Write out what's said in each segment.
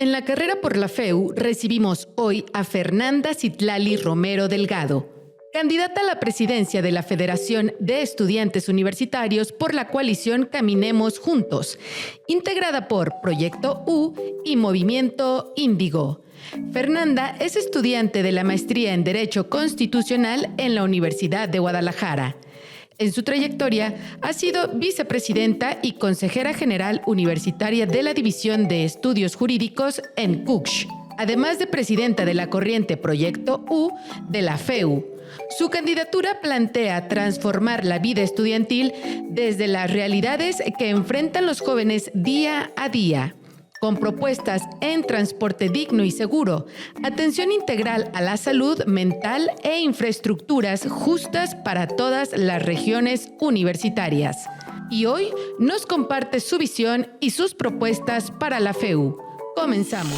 En la carrera por la FEU recibimos hoy a Fernanda Citlali Romero Delgado, candidata a la presidencia de la Federación de Estudiantes Universitarios por la coalición Caminemos Juntos, integrada por Proyecto U y Movimiento Índigo. Fernanda es estudiante de la maestría en Derecho Constitucional en la Universidad de Guadalajara. En su trayectoria, ha sido vicepresidenta y consejera general universitaria de la División de Estudios Jurídicos en CUCH, además de presidenta de la corriente Proyecto U de la FEU. Su candidatura plantea transformar la vida estudiantil desde las realidades que enfrentan los jóvenes día a día, con propuestas en transporte digno y seguro, atención integral a la salud mental e infraestructuras justas para todas las regiones universitarias. Y hoy nos comparte su visión y sus propuestas para la FEU. Comenzamos.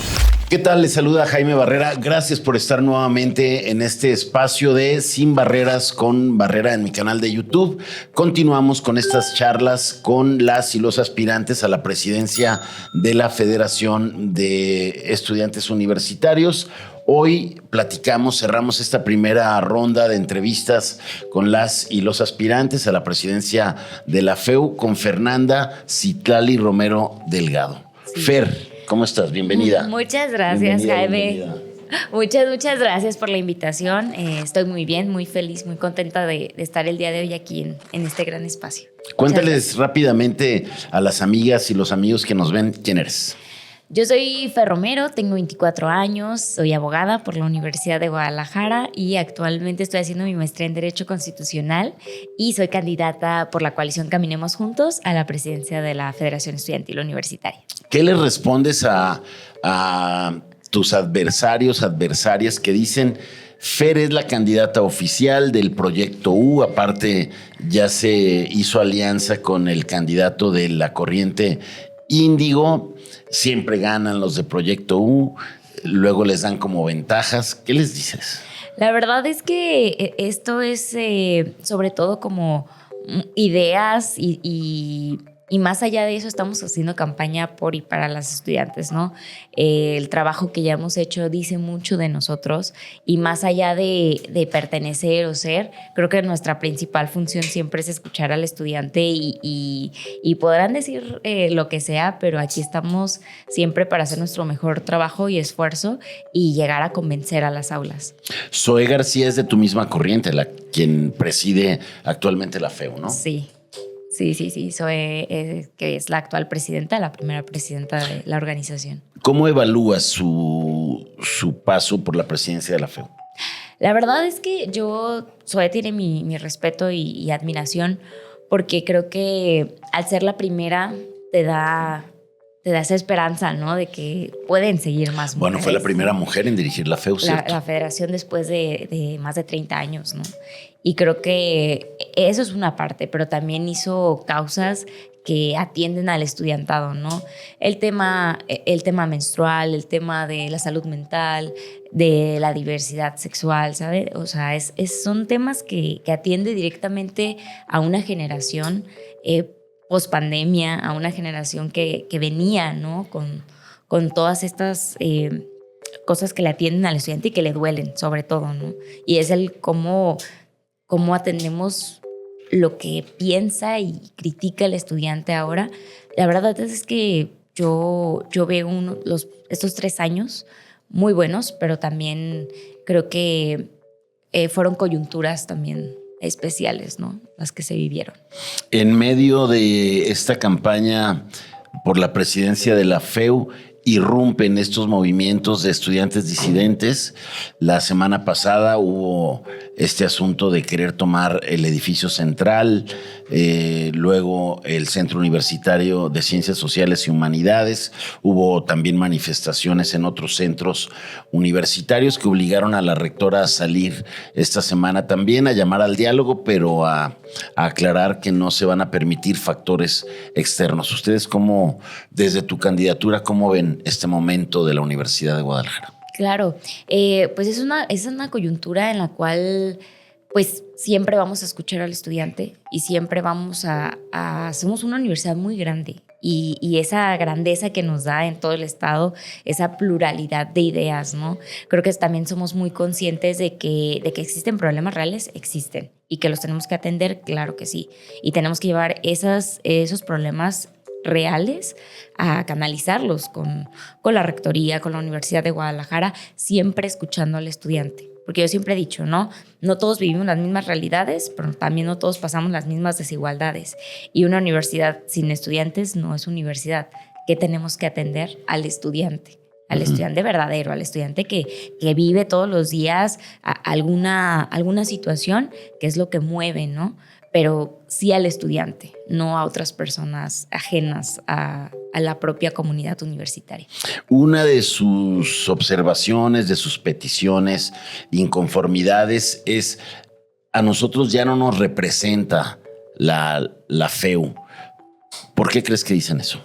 ¿Qué tal? Les saluda Jaime Barrera. Gracias por estar nuevamente en este espacio de Sin Barreras con Barrera en mi canal de YouTube. Continuamos con estas charlas con las y los aspirantes a la presidencia de la Federación de Estudiantes Universitarios. Hoy cerramos esta primera ronda de entrevistas con las y los aspirantes a la presidencia de la FEU con Fernanda Citlali Romero Delgado. Sí. Fer, ¿cómo estás? Bienvenida. Muchas gracias, Jaime. Muchas gracias por la invitación. Estoy muy bien, muy feliz, muy contenta de estar el día de hoy aquí en este gran espacio. Cuéntales rápidamente a las amigas y los amigos que nos ven quién eres. Yo soy Fer Romero, tengo 24 años, soy abogada por la Universidad de Guadalajara y actualmente estoy haciendo mi maestría en Derecho Constitucional y soy candidata por la coalición Caminemos Juntos a la presidencia de la Federación Estudiantil Universitaria. ¿Qué le respondes a tus adversarias que dicen Fer es la candidata oficial del Proyecto U? Aparte, ya se hizo alianza con el candidato de la corriente Índigo. Siempre ganan los de Proyecto U, luego les dan como ventajas. ¿Qué les dices? La verdad es que esto es sobre todo como ideas y más allá de eso estamos haciendo campaña por y para las estudiantes, ¿no? El trabajo que ya hemos hecho dice mucho de nosotros y más allá de pertenecer o ser, creo que nuestra principal función siempre es escuchar al estudiante y podrán decir lo que sea, pero aquí estamos siempre para hacer nuestro mejor trabajo y esfuerzo y llegar a convencer a las aulas. Zoe García es de tu misma corriente, quien preside actualmente la FEU, ¿no? Sí. Sí. Soy, que es la actual presidenta, la primera presidenta de la organización. ¿Cómo evalúas su paso por la presidencia de la FEU? La verdad es que Zoe tiene mi respeto y admiración porque creo que al ser la primera te da esa esperanza, ¿no? De que pueden seguir más mujeres. Bueno, fue la primera mujer en dirigir la FEU, ¿cierto? La federación después de más de 30 años, ¿no? Y creo que eso es una parte, pero también hizo causas que atienden al estudiantado, ¿no? El tema menstrual, el tema de la salud mental, de la diversidad sexual, ¿sabes? O sea, son temas que atiende directamente a una generación post-pandemia, a una generación que venía, ¿no? Con todas estas cosas que le atienden al estudiante y que le duelen, sobre todo, ¿no? Y es el cómo atendemos lo que piensa y critica el estudiante ahora. La verdad es que yo veo estos 3 años muy buenos, pero también creo que fueron coyunturas también especiales, ¿no? Las que se vivieron. En medio de esta campaña por la presidencia de la FEU, irrumpen estos movimientos de estudiantes disidentes. La semana pasada hubo este asunto de querer tomar el edificio central, luego el Centro Universitario de Ciencias Sociales y Humanidades. Hubo también manifestaciones en otros centros universitarios que obligaron a la rectora a salir esta semana también, a llamar al diálogo, pero a aclarar que no se van a permitir factores externos. ¿Ustedes cómo, desde tu candidatura, cómo ven este momento de la Universidad de Guadalajara? Claro, pues es una coyuntura en la cual pues siempre vamos a escuchar al estudiante y siempre vamos somos una universidad muy grande y esa grandeza que nos da en todo el estado, esa pluralidad de ideas, ¿no? Creo que también somos muy conscientes de que existen problemas reales, existen, y que los tenemos que atender, claro que sí, y tenemos que llevar esos problemas reales a canalizarlos con la rectoría, con la Universidad de Guadalajara, siempre escuchando al estudiante. Porque yo siempre he dicho, ¿no? No todos vivimos las mismas realidades, pero también no todos pasamos las mismas desigualdades. Y una universidad sin estudiantes no es universidad. ¿Qué tenemos que atender? Al estudiante verdadero, al estudiante que vive todos los días alguna situación que es lo que mueve, ¿no? Pero sí al estudiante, no a otras personas ajenas a la propia comunidad universitaria. Una de sus observaciones, de sus peticiones, inconformidades es: a nosotros ya no nos representa la FEU. ¿Por qué crees que dicen eso?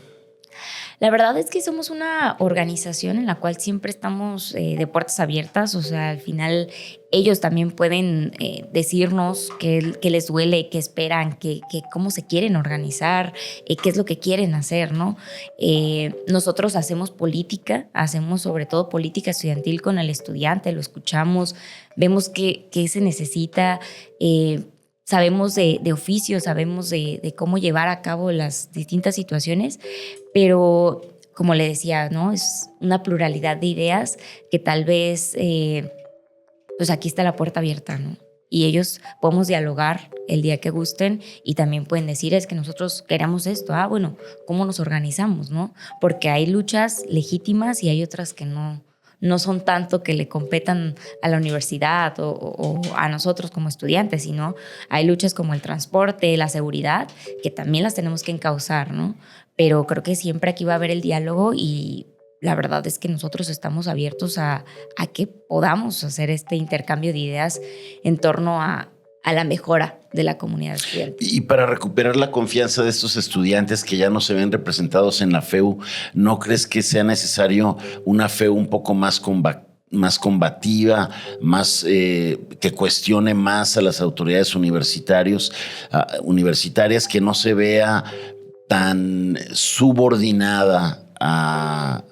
La verdad es que somos una organización en la cual siempre estamos de puertas abiertas. O sea, al final ellos también pueden decirnos qué les duele, qué esperan, cómo se quieren organizar, qué es lo que quieren hacer, ¿no? Nosotros hacemos política, hacemos sobre todo política estudiantil con el estudiante, lo escuchamos, vemos qué se necesita, sabemos de oficio, sabemos de cómo llevar a cabo las distintas situaciones, pero como le decía, ¿no? Es una pluralidad de ideas que tal vez, pues aquí está la puerta abierta, ¿no? Y ellos podemos dialogar el día que gusten y también pueden decir, es que nosotros queremos esto. Bueno, ¿cómo nos organizamos, no? Porque hay luchas legítimas y hay otras que no son tanto que le competan a la universidad o a nosotros como estudiantes, sino hay luchas como el transporte, la seguridad, que también las tenemos que encauzar, ¿no? Pero creo que siempre aquí va a haber el diálogo y la verdad es que nosotros estamos abiertos a que podamos hacer este intercambio de ideas en torno a la mejora de la comunidad estudiantil. Y para recuperar la confianza de estos estudiantes que ya no se ven representados en la FEU, ¿no crees que sea necesario una FEU un poco más combativa, más que cuestione más a las autoridades universitarias, que no se vea tan subordinada a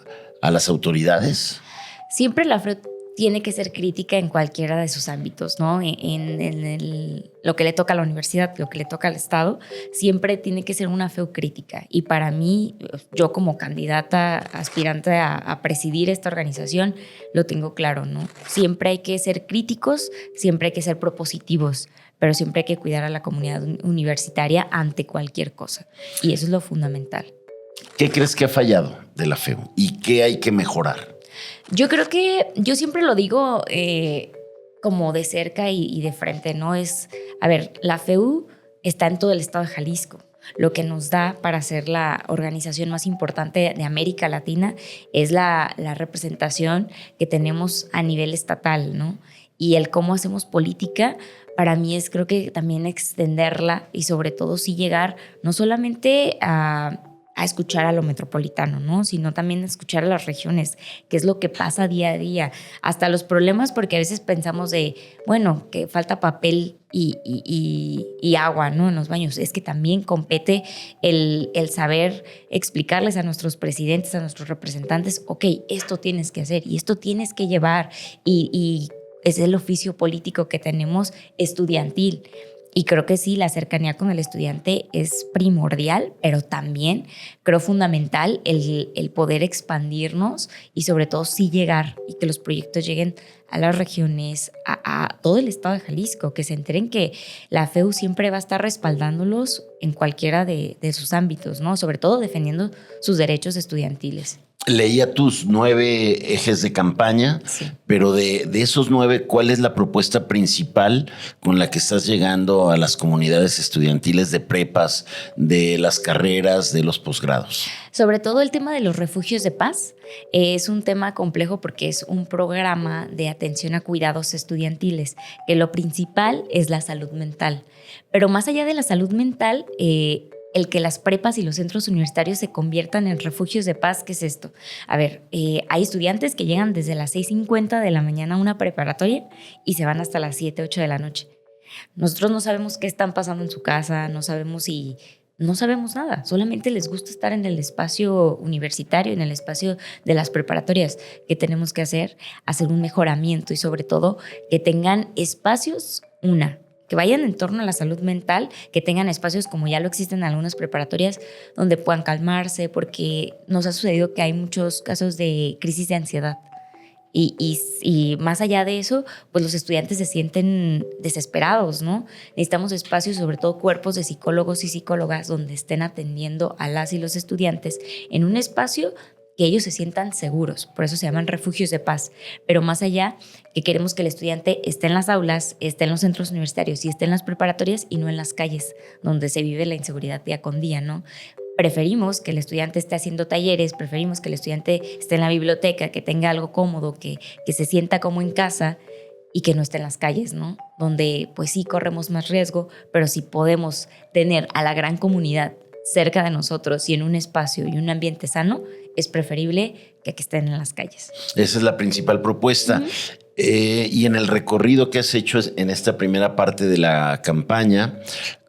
las autoridades? Siempre la FEU tiene que ser crítica en cualquiera de sus ámbitos, ¿no? En lo que le toca a la universidad, lo que le toca al Estado, siempre tiene que ser una FEU crítica. Y para mí, yo como candidata aspirante a presidir esta organización, lo tengo claro, ¿no? Siempre hay que ser críticos, siempre hay que ser propositivos, pero siempre hay que cuidar a la comunidad universitaria ante cualquier cosa. Y eso es lo fundamental. ¿Qué crees que ha fallado de la FEU y qué hay que mejorar? Yo creo que, yo siempre lo digo como de cerca y de frente, ¿no? A ver, la FEU está en todo el estado de Jalisco. Lo que nos da para ser la organización más importante de América Latina es la representación que tenemos a nivel estatal, ¿no? Y el cómo hacemos política, para mí es creo que también extenderla y sobre todo sí llegar no solamente a escuchar a lo metropolitano, ¿no? Sino también a escuchar a las regiones, qué es lo que pasa día a día, hasta los problemas, porque a veces pensamos bueno, que falta papel y agua, ¿no? En los baños. Es que también compete el saber explicarles a nuestros presidentes, a nuestros representantes, ok, esto tienes que hacer y esto tienes que llevar y es el oficio político que tenemos estudiantil. Y creo que sí, la cercanía con el estudiante es primordial, pero también creo fundamental el poder expandirnos y sobre todo sí llegar y que los proyectos lleguen a las regiones, a todo el estado de Jalisco, que se enteren que la FEU siempre va a estar respaldándolos en cualquiera de sus ámbitos, ¿no? Sobre todo defendiendo sus derechos estudiantiles. Leía tus 9 ejes de campaña, sí. Pero de esos 9, ¿cuál es la propuesta principal con la que estás llegando a las comunidades estudiantiles de prepas, de las carreras, de los posgrados? Sobre todo el tema de los refugios de paz es un tema complejo porque es un programa de atención a cuidados estudiantiles, que lo principal es la salud mental. Pero más allá de la salud mental, el que las prepas y los centros universitarios se conviertan en refugios de paz, ¿qué es esto? A ver, hay estudiantes que llegan desde las 6:50 de la mañana a una preparatoria y se van hasta las 7, 8 de la noche. Nosotros no sabemos qué están pasando en su casa, no sabemos nada, solamente les gusta estar en el espacio universitario, en el espacio de las preparatorias. ¿Qué tenemos que hacer? Hacer un mejoramiento y sobre todo que tengan espacios, que vayan en torno a la salud mental, que tengan espacios como ya lo existen en algunas preparatorias donde puedan calmarse, porque nos ha sucedido que hay muchos casos de crisis de ansiedad. Y más allá de eso, pues los estudiantes se sienten desesperados, ¿no? Necesitamos espacios, sobre todo cuerpos de psicólogos y psicólogas, donde estén atendiendo a las y los estudiantes en un espacio que ellos se sientan seguros. Por eso se llaman refugios de paz. Pero más allá, que queremos que el estudiante esté en las aulas, esté en los centros universitarios y esté en las preparatorias y no en las calles, donde se vive la inseguridad día con día, ¿no? Preferimos que el estudiante esté haciendo talleres, preferimos que el estudiante esté en la biblioteca, que tenga algo cómodo, que se sienta como en casa y que no esté en las calles, ¿no? Donde pues sí corremos más riesgo, pero si podemos tener a la gran comunidad cerca de nosotros y en un espacio y un ambiente sano, es preferible que estén en las calles. Esa es la principal propuesta. Uh-huh. Y en el recorrido que has hecho en esta primera parte de la campaña,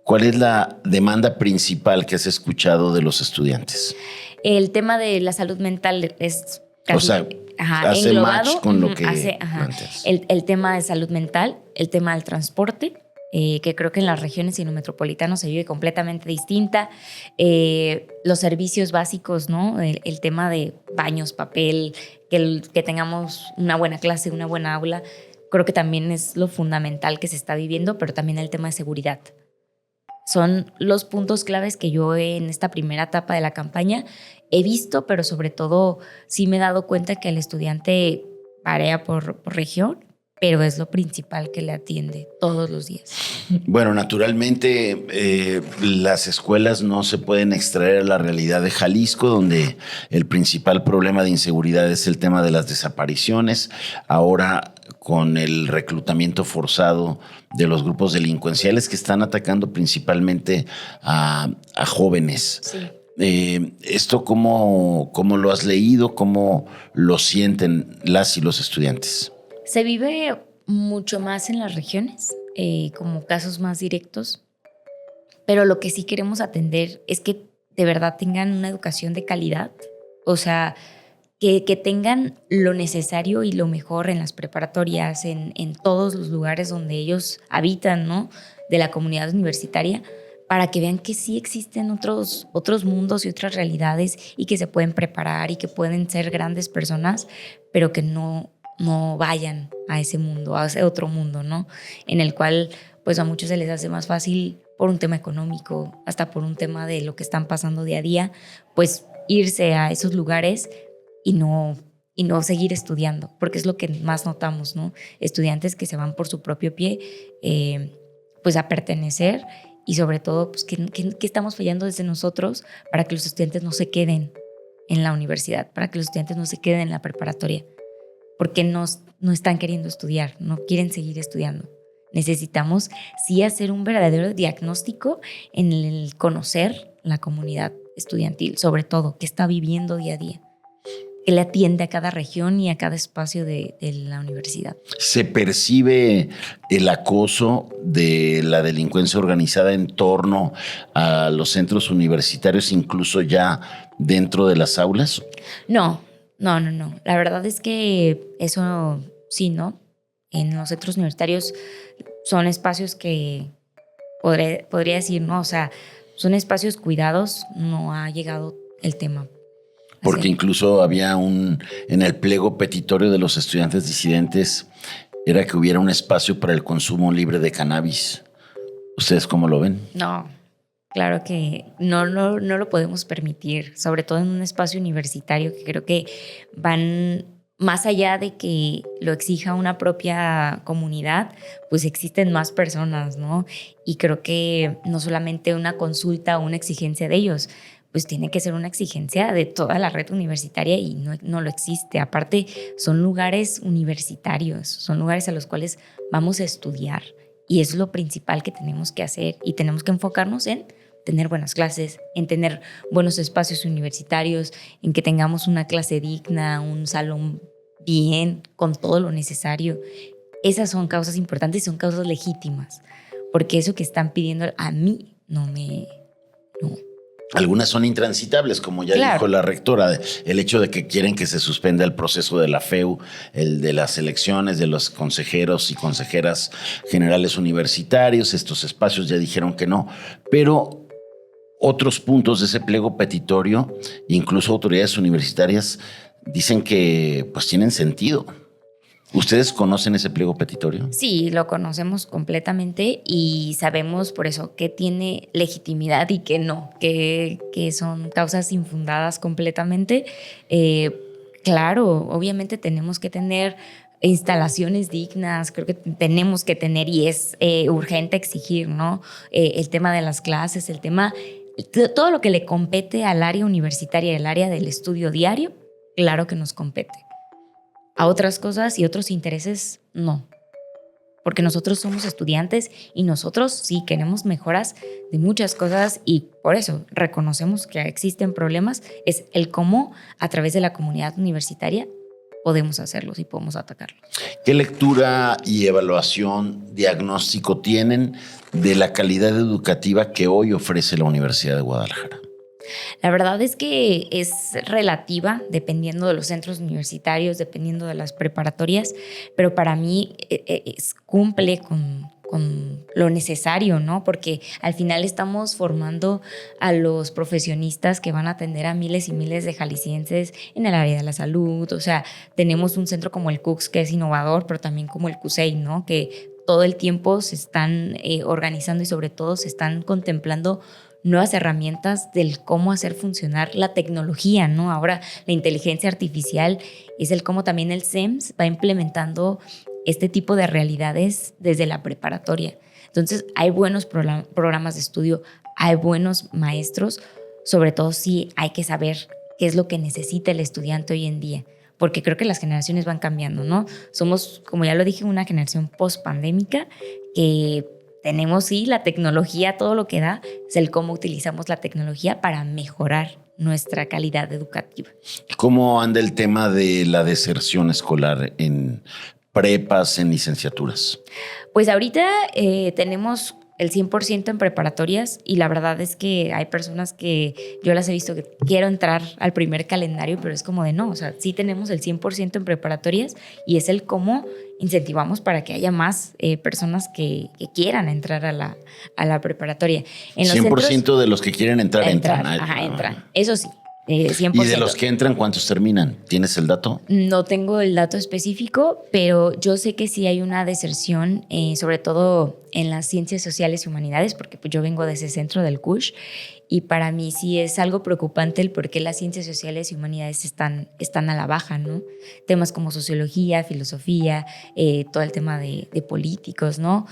¿cuál es la demanda principal que has escuchado de los estudiantes? El tema de la salud mental es casi, o sea, hace englobado, match con lo que planteas. El tema de salud mental, el tema del transporte, que creo que en las regiones y en lo metropolitano se vive completamente distinta. Los servicios básicos, ¿no? El tema de baños, papel, que tengamos una buena clase, una buena aula, creo que también es lo fundamental que se está viviendo, pero también el tema de seguridad. Son los puntos claves que yo en esta primera etapa de la campaña he visto, pero sobre todo sí me he dado cuenta que el estudiante varía por región, pero es lo principal que le atiende todos los días. Bueno, naturalmente las escuelas no se pueden extraer a la realidad de Jalisco, donde el principal problema de inseguridad es el tema de las desapariciones. Ahora, con el reclutamiento forzado de los grupos delincuenciales que están atacando principalmente a jóvenes. Sí. ¿Esto cómo lo has leído? ¿Cómo lo sienten las y los estudiantes? Se vive mucho más en las regiones, como casos más directos, pero lo que sí queremos atender es que de verdad tengan una educación de calidad, o sea, que tengan lo necesario y lo mejor en las preparatorias, en todos los lugares donde ellos habitan, ¿no? De la comunidad universitaria, para que vean que sí existen otros mundos y otras realidades y que se pueden preparar y que pueden ser grandes personas, pero que no vayan a ese mundo, a ese otro mundo, ¿no? En el cual pues a muchos se les hace más fácil por un tema económico, hasta por un tema de lo que están pasando día a día, pues irse a esos lugares y no seguir estudiando, porque es lo que más notamos, ¿no? Estudiantes que se van por su propio pie, pues a pertenecer y sobre todo, pues que estamos fallando desde nosotros para que los estudiantes no se queden en la universidad, para que los estudiantes no se queden en la preparatoria, porque no están queriendo estudiar, no quieren seguir estudiando. Necesitamos sí hacer un verdadero diagnóstico en el conocer la comunidad estudiantil, sobre todo, qué está viviendo día a día, que le atiende a cada región y a cada espacio de la universidad. ¿Se percibe el acoso de la delincuencia organizada en torno a los centros universitarios, incluso ya dentro de las aulas? No. La verdad es que eso sí, ¿no? En los centros universitarios son espacios que podría decir, ¿no? O sea, son espacios cuidados, no ha llegado el tema. Porque incluso había en el pliego petitorio de los estudiantes disidentes, era que hubiera un espacio para el consumo libre de cannabis. ¿Ustedes cómo lo ven? No, claro que no lo podemos permitir, sobre todo en un espacio universitario que creo que van más allá de que lo exija una propia comunidad, pues existen más personas, ¿no? Y creo que no solamente una consulta o una exigencia de ellos, pues tiene que ser una exigencia de toda la red universitaria y no lo existe. Aparte, son lugares universitarios, son lugares a los cuales vamos a estudiar y es lo principal que tenemos que hacer y tenemos que enfocarnos en tener buenas clases, en tener buenos espacios universitarios, en que tengamos una clase digna, un salón bien, con todo lo necesario. Esas son causas importantes y son causas legítimas. porque eso que están pidiendo a mí no me... No. Algunas son intransitables, como ya Claro. dijo la rectora, el hecho de que quieren que se suspenda el proceso de la FEU, el de las elecciones de los consejeros y consejeras generales universitarios, estos espacios ya dijeron que no, pero otros puntos de ese pliego petitorio, incluso autoridades universitarias, dicen que pues tienen sentido. ¿Ustedes conocen ese pliego petitorio? Sí, lo conocemos completamente y sabemos por eso que tiene legitimidad y que no, que son causas infundadas completamente. Claro, obviamente tenemos que tener instalaciones dignas, creo que tenemos que tener y es urgente exigir, ¿no? El tema de las clases, el tema, todo lo que le compete al área universitaria, el área del estudio diario, claro que nos compete. A otras cosas y otros intereses, no. Porque nosotros somos estudiantes y nosotros sí queremos mejoras de muchas cosas y por eso reconocemos que existen problemas. Es el cómo a través de la comunidad universitaria podemos hacerlos y podemos atacarlos. ¿Qué lectura y evaluación, diagnóstico tienen de la calidad educativa que hoy ofrece la Universidad de Guadalajara? La verdad es que es relativa dependiendo de los centros universitarios, dependiendo de las preparatorias, pero para mí cumple con lo necesario, ¿no? Porque al final estamos formando a los profesionistas que van a atender a miles y miles de jaliscienses en el área de la salud. O sea, tenemos un centro como el CUCS que es innovador, pero también como el CUSEI, ¿no? Que todo el tiempo se están organizando y sobre todo se están contemplando nuevas herramientas del cómo hacer funcionar la tecnología, ¿no? Ahora la inteligencia artificial es el cómo también el CEMS va implementando este tipo de realidades desde la preparatoria. Entonces hay buenos programas de estudio, hay buenos maestros, sobre todo sí hay que saber qué es lo que necesita el estudiante hoy en día, porque creo que las generaciones van cambiando, ¿no? Somos, como ya lo dije, una generación post-pandémica que tenemos, sí, la tecnología, todo lo que da, es el cómo utilizamos la tecnología para mejorar nuestra calidad educativa. ¿Cómo anda el tema de la deserción escolar en prepas, en licenciaturas? Pues ahorita tenemos el 100% en preparatorias y la verdad es que hay personas que yo las he visto que quiero entrar al primer calendario, pero es como de no, o sea, sí tenemos el 100% en preparatorias y es el cómo incentivamos para que haya más personas que quieran entrar a la preparatoria. En los 100% centros, de los que quieren entrar. entran. Eso sí, 100%. ¿Y de los que entran, cuántos terminan? ¿Tienes el dato? No tengo el dato específico, pero yo sé que sí hay una deserción, sobre todo en las ciencias sociales y humanidades, porque pues yo vengo de ese centro del CUSH y para mí sí es algo preocupante el por qué las ciencias sociales y humanidades están a la baja, ¿no? Temas como sociología, filosofía, todo el tema de políticos, ¿no?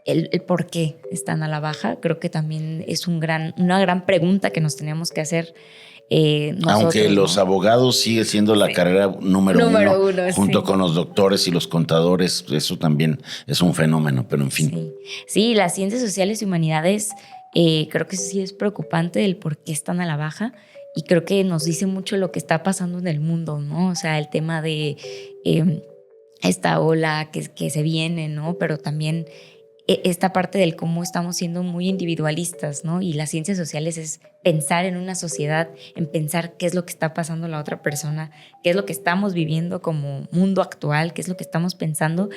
El por qué están a la baja, creo que también es una gran pregunta que nos tenemos que hacer. Nosotros, aunque los abogados sigue siendo la carrera número uno, junto con los doctores y los contadores, eso también es un fenómeno, pero en fin. Sí, las ciencias sociales y humanidades creo que sí es preocupante el por qué están a la baja y creo que nos dice mucho lo que está pasando en el mundo, ¿no? O sea, el tema de esta ola que se viene, ¿no? Pero también esta parte del cómo estamos siendo muy individualistas, ¿no? Y las ciencias sociales es pensar en una sociedad, en pensar qué es lo que está pasando la otra persona, qué es lo que estamos viviendo como mundo actual, qué es lo que estamos pensando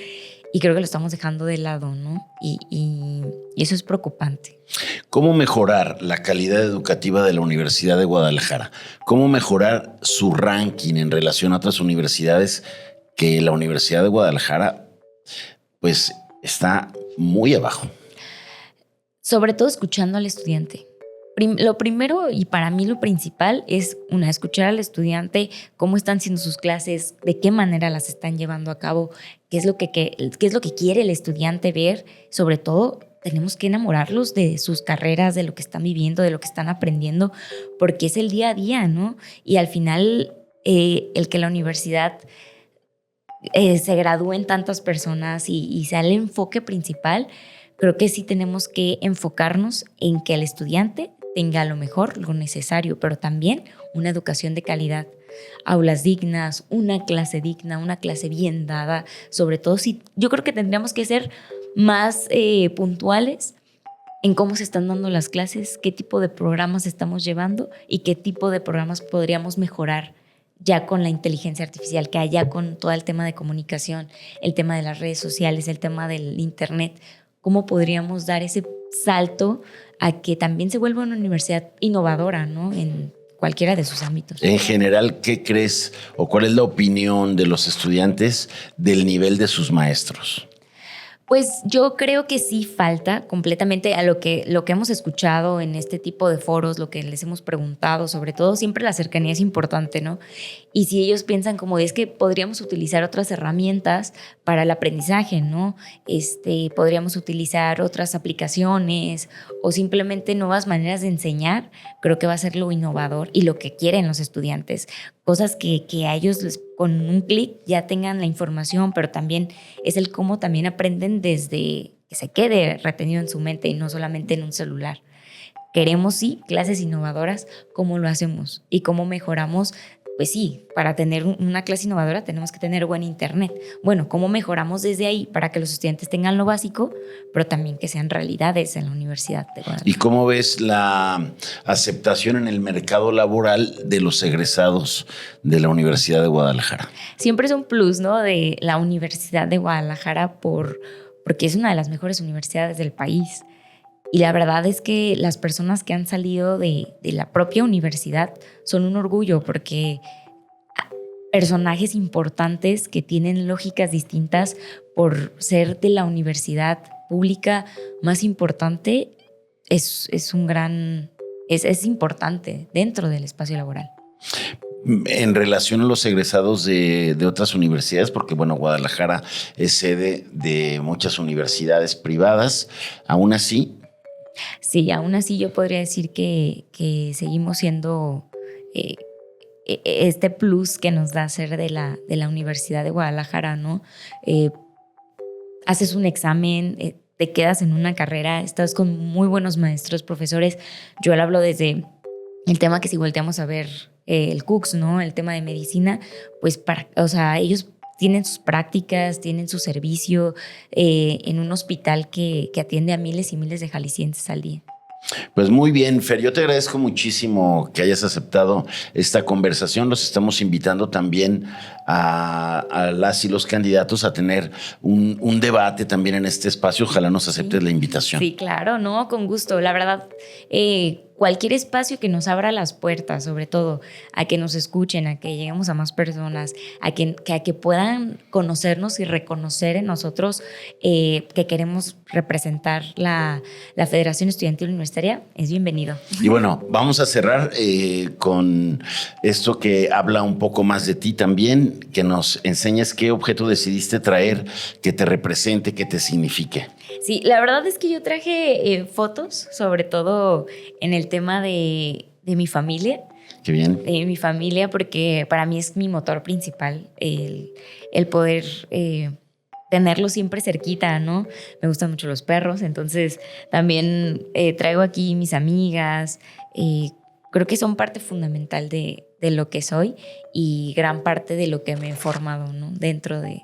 y creo que lo estamos dejando de lado, ¿no? Y eso es preocupante. ¿Cómo mejorar la calidad educativa de la Universidad de Guadalajara? ¿Cómo mejorar su ranking en relación a otras universidades que la Universidad de Guadalajara, pues, está muy abajo? Sobre todo escuchando al estudiante. Lo primero y para mí lo principal es escuchar al estudiante, cómo están siendo sus clases, de qué manera las están llevando a cabo, qué es lo que quiere el estudiante ver. Sobre todo tenemos que enamorarlos de sus carreras, de lo que están viviendo, de lo que están aprendiendo, porque es el día a día, ¿no? Y al final el que la universidad se gradúen tantas personas y sea el enfoque principal, creo que sí tenemos que enfocarnos en que el estudiante tenga lo mejor, lo necesario, pero también una educación de calidad, aulas dignas, una clase digna, una clase bien dada, sobre todo yo creo que tendríamos que ser más puntuales en cómo se están dando las clases, qué tipo de programas estamos llevando y qué tipo de programas podríamos mejorar ya con la inteligencia artificial, que haya con todo el tema de comunicación, el tema de las redes sociales, el tema del internet, cómo podríamos dar ese salto a que también se vuelva una universidad innovadora, ¿no? En cualquiera de sus ámbitos. En general, ¿qué crees o cuál es la opinión de los estudiantes del nivel de sus maestros? Pues yo creo que sí falta completamente a lo que hemos escuchado en este tipo de foros, lo que les hemos preguntado, sobre todo siempre la cercanía es importante, ¿no? Y si ellos piensan como es que podríamos utilizar otras herramientas para el aprendizaje, ¿no? Podríamos utilizar otras aplicaciones o simplemente nuevas maneras de enseñar, creo que va a ser lo innovador y lo que quieren los estudiantes. Cosas que a ellos con un clic ya tengan la información, pero también es el cómo también aprenden desde que se quede retenido en su mente y no solamente en un celular. Queremos, sí, clases innovadoras, ¿cómo lo hacemos? Y cómo mejoramos. Pues sí, para tener una clase innovadora tenemos que tener buen internet. Bueno, ¿cómo mejoramos desde ahí para que los estudiantes tengan lo básico, pero también que sean realidades en la Universidad de Guadalajara? ¿Y cómo ves la aceptación en el mercado laboral de los egresados de la Universidad de Guadalajara? Siempre es un plus, ¿no? De la Universidad de Guadalajara porque es una de las mejores universidades del país. Y la verdad es que las personas que han salido de la propia universidad son un orgullo porque personajes importantes que tienen lógicas distintas por ser de la universidad pública más importante es importante dentro del espacio laboral. En relación a los egresados de otras universidades, porque bueno, Guadalajara es sede de muchas universidades privadas, aún así... Sí, aún así yo podría decir que seguimos siendo este plus que nos da ser de la Universidad de Guadalajara, ¿no? Haces un examen, te quedas en una carrera, estás con muy buenos maestros, profesores. Yo lo hablo desde el tema que si volteamos a ver el CUCS, ¿no? El tema de medicina, pues ellos tienen sus prácticas, tienen su servicio en un hospital que atiende a miles y miles de jaliscienses al día. Pues muy bien, Fer, yo te agradezco muchísimo que hayas aceptado esta conversación. Los estamos invitando también a las y los candidatos a tener un debate también en este espacio. Ojalá nos aceptes la invitación. Sí, claro, no, con gusto. La verdad, cualquier espacio que nos abra las puertas, sobre todo a que nos escuchen, a que lleguemos a más personas, a que puedan conocernos y reconocer en nosotros que queremos representar la Federación Estudiantil Universitaria, es bienvenido. Y bueno, vamos a cerrar con esto que habla un poco más de ti también, que nos enseñes qué objeto decidiste traer, que te represente, que te signifique. Sí, la verdad es que yo traje fotos, sobre todo en el tema de mi familia. Qué bien. De mi familia, porque para mí es mi motor principal, el poder tenerlo siempre cerquita, ¿no? Me gustan mucho los perros, entonces también traigo aquí mis amigas. Creo que son parte fundamental de lo que soy y gran parte de lo que me he formado, ¿no? Dentro de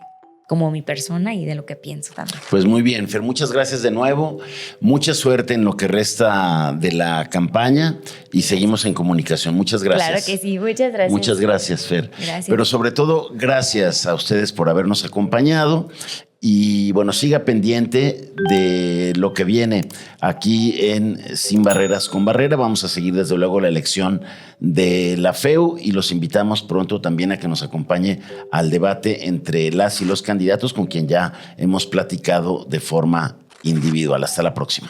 como mi persona y de lo que pienso también. Pues muy bien, Fer, muchas gracias de nuevo. Mucha suerte en lo que resta de la campaña y seguimos en comunicación. Muchas gracias. Claro que sí, muchas gracias. Muchas gracias, Fer. Gracias. Pero sobre todo, gracias a ustedes por habernos acompañado. Y bueno, siga pendiente de lo que viene aquí en Sin Barreras con Barrera. Vamos a seguir desde luego la elección de la FEU y los invitamos pronto también a que nos acompañe al debate entre las y los candidatos con quien ya hemos platicado de forma individual. Hasta la próxima.